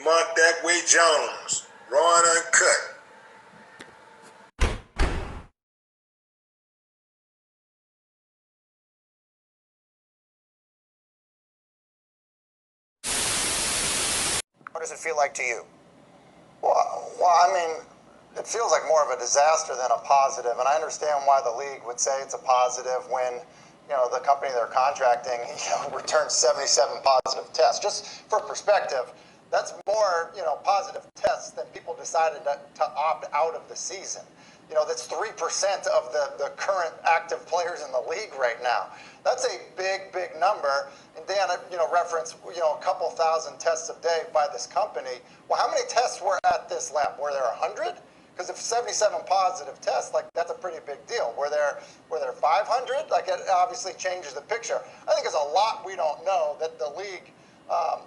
Lamont Datway Jones, raw and uncut. What does it feel like to you? Well, I mean, it feels like more of a disaster than a positive, and I understand why the league would say it's a positive when, the company they're contracting, returns 77 positive tests. Just for perspective, that's more, positive tests than people decided to opt out of the season. That's 3% of the current active players in the league right now. That's a big, big number. And Dan, referenced, a couple thousand tests a day by this company. Well, how many tests were at this lab? Were there 100? Because if 77 positive tests, that's a pretty big deal. Were there 500? It obviously changes the picture. I think there's a lot we don't know that the league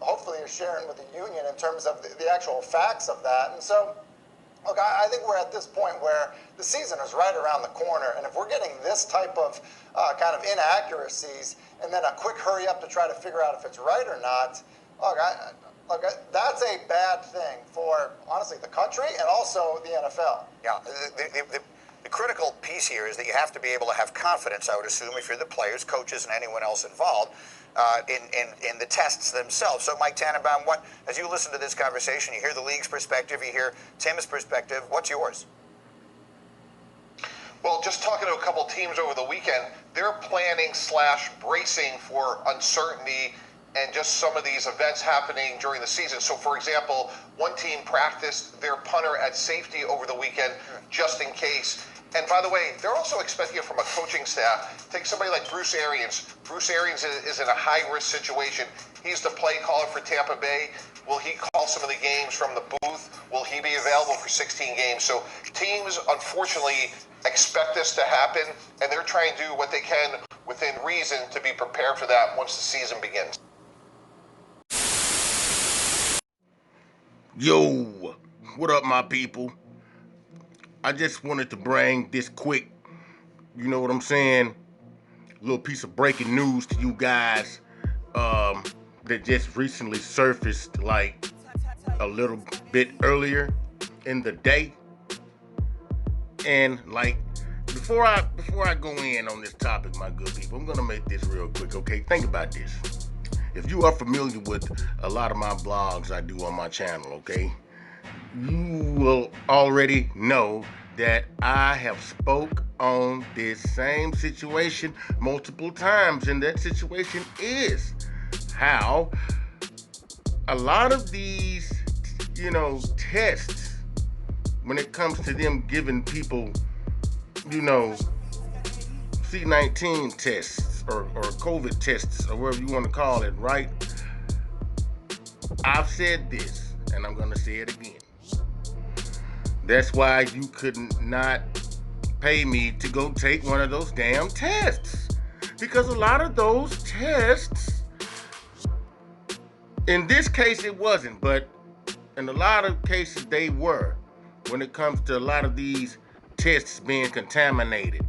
hopefully is sharing with the union in terms of the actual facts of that. And so, look, I think we're at this point where the season is right around the corner, and if we're getting this type of kind of inaccuracies and then a quick hurry up to try to figure out if it's right or not, look, that's a bad thing for, honestly, the country and also the NFL. Yeah, the critical piece here is that you have to be able to have confidence, I would assume, if you're the players, coaches, and anyone else involved, in the tests themselves. So, Mike Tannenbaum, as you listen to this conversation, you hear the league's perspective, you hear Tim's perspective. What's yours? Well, just talking to a couple teams over the weekend, they're planning / bracing for uncertainty and just some of these events happening during the season. So, for example, one team practiced their punter at safety over the weekend just in case. And by the way, they're also expecting it from a coaching staff. Take somebody like Bruce Arians. Bruce Arians is in a high-risk situation. He's the play caller for Tampa Bay. Will he call some of the games from the booth? Will he be available for 16 games? So teams, unfortunately, expect this to happen, and they're trying to do what they can within reason to be prepared for that once the season begins. Yo, what up, my people? I just wanted to bring this quick, you know what I'm saying, little piece of breaking news to you guys that just recently surfaced like a little bit earlier in the day. And like before I go in on this topic, my good people, I'm gonna make this real quick, okay? Think about this. If you are familiar with a lot of my blogs I do on my channel, okay, you will already know that I have spoke on this same situation multiple times, and that situation is how a lot of these, tests, when it comes to them giving people, C-19 tests or COVID tests or whatever you want to call it, right? I've said this, and I'm going to say it again. That's why you could not pay me to go take one of those damn tests. Because a lot of those tests, in this case it wasn't, but in a lot of cases they were, when it comes to a lot of these tests being contaminated,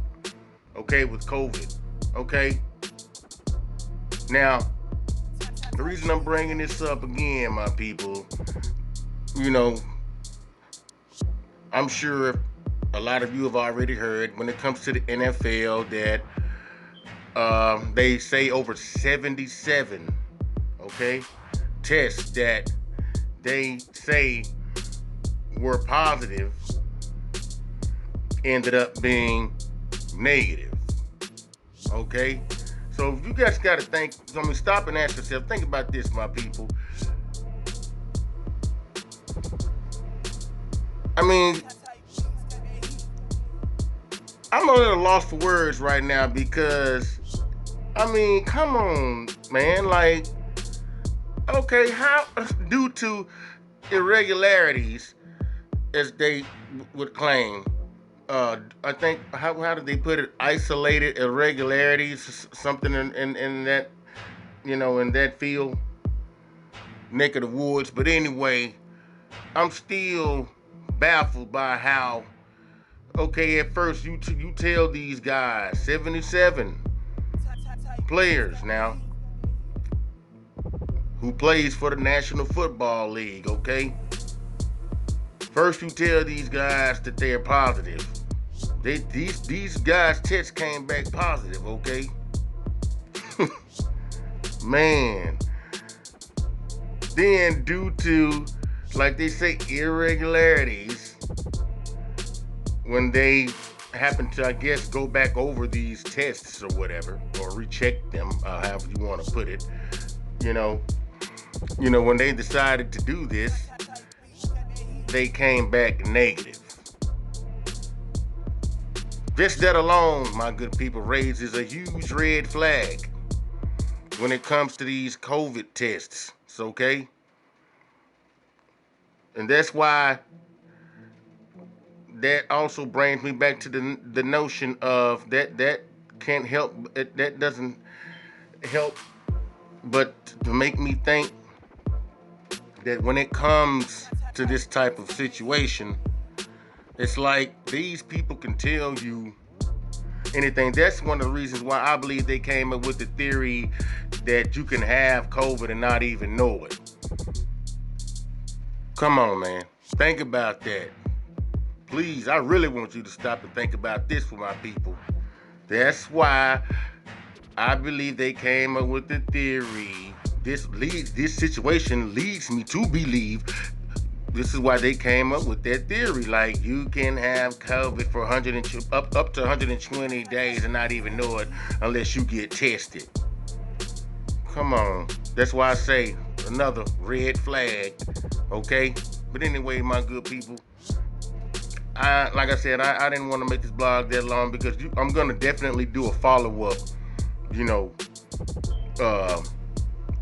okay, with COVID, okay? Now, the reason I'm bringing this up again, my people, I'm sure a lot of you have already heard when it comes to the NFL that they say over 77, okay, tests that they say were positive ended up being negative, okay? So you guys got to stop and ask yourself, think about this, my people. I mean, I'm a little lost for words right now because, come on, man. Like, okay, how, due to irregularities, as they would claim, I think, how did they put it? Isolated irregularities, something in that, in that field, neck of the woods. But anyway, I'm still baffled by how, okay, at first you tell these guys, 77 players now, who plays for the National Football League, okay? First you tell these guys that they're positive. These guys' tests came back positive, okay? Man. Then due to, like they say, irregularities, when they happen to, I guess, go back over these tests or whatever, or recheck them, however you want to put it, you know, when they decided to do this, they came back negative. Just that alone, my good people, raises a huge red flag when it comes to these COVID tests, okay? And that's why that also brings me back to the notion of that can't help, that doesn't help but to make me think that when it comes to this type of situation, it's like these people can tell you anything. That's one of the reasons why I believe they came up with the theory that you can have COVID and not even know it. Come on, man. Think about that. Please, I really want you to stop and think about this for my people. That's why I believe they came up with the theory. This situation leads me to believe this is why they came up with that theory. Like, you can have COVID for up to 120 days and not even know it unless you get tested. Come on. That's why I say another red flag, okay? But anyway, my good people, like I said, I didn't want to make this blog that long because I'm going to definitely do a follow-up,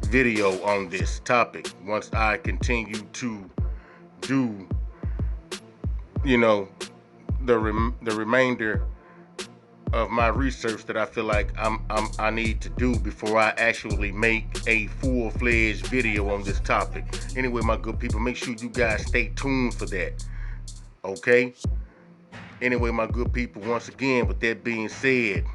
video on this topic once I continue to do, the remainder of my research that I feel like I need to do before I actually make a full-fledged video on this topic. Anyway, my good people, make sure you guys stay tuned for that. Okay? Anyway, my good people, once again, with that being said,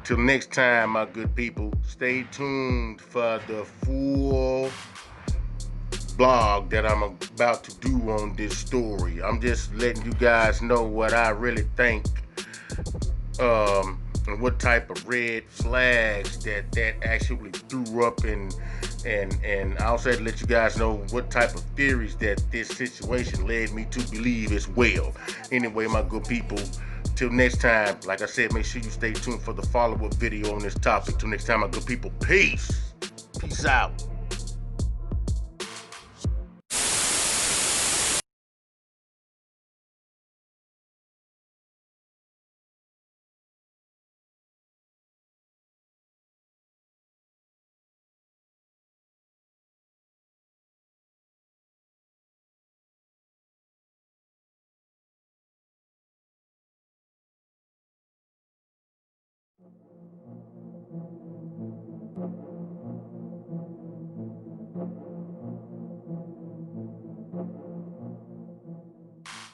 till next time, my good people, stay tuned for the full blog that I'm about to do on this story. I'm just letting you guys know what I really think, and what type of red flags that actually threw up, and I also had to let you guys know what type of theories that this situation led me to believe as well. Anyway, my good people, till next time, like I said, make sure you stay tuned for the follow-up video on this topic. Till next time, my good people, peace out.